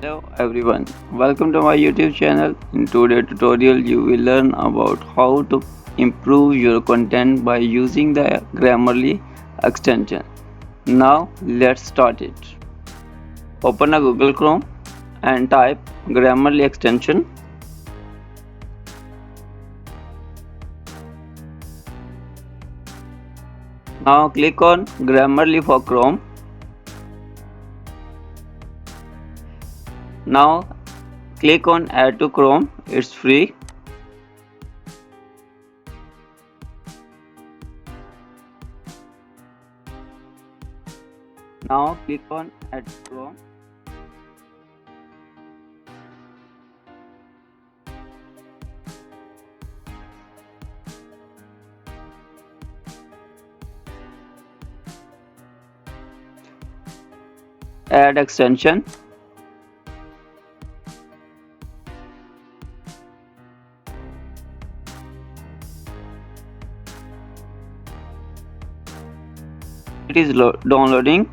Hello everyone, welcome to my YouTube channel. In today's tutorial you will learn about how to improve your content by using the Grammarly extension. Now let's start it. Open a Google Chrome and type Grammarly extension. Now click on Grammarly for Chrome. Now click on Add to Chrome, it's free. Now click on Add to Chrome. Add extension. It is downloading.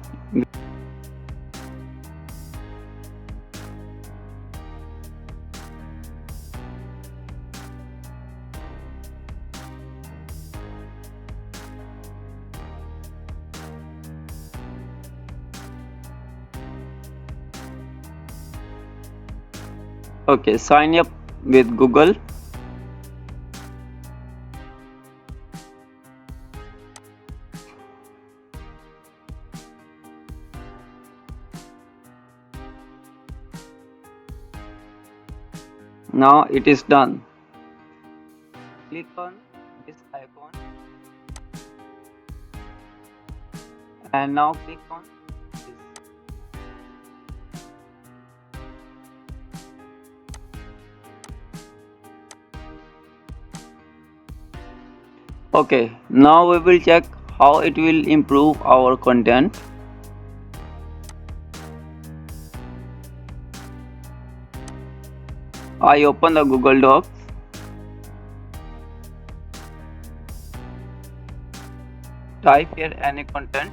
Okay, sign up with Google. Now it is done. Click on this icon and now click on this. Okay, now we will check how it will improve our content. I open the Google Docs. Type here any content.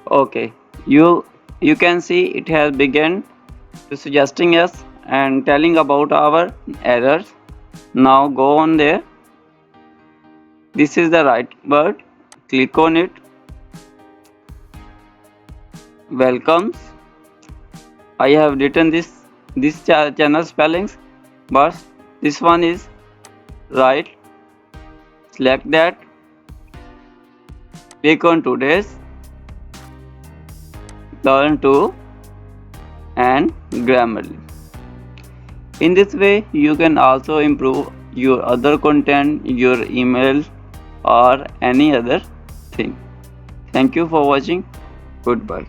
Okay, you can see it has begun to suggesting us and telling about our errors. Now go on there. This is the right word. Click on it. Welcomes. I have written this channel spellings, but this one is right. Select that. Click on today's. Learn to and Grammarly. In this way you can also improve your other content, your email or any other thing. Thank you for watching. Goodbye.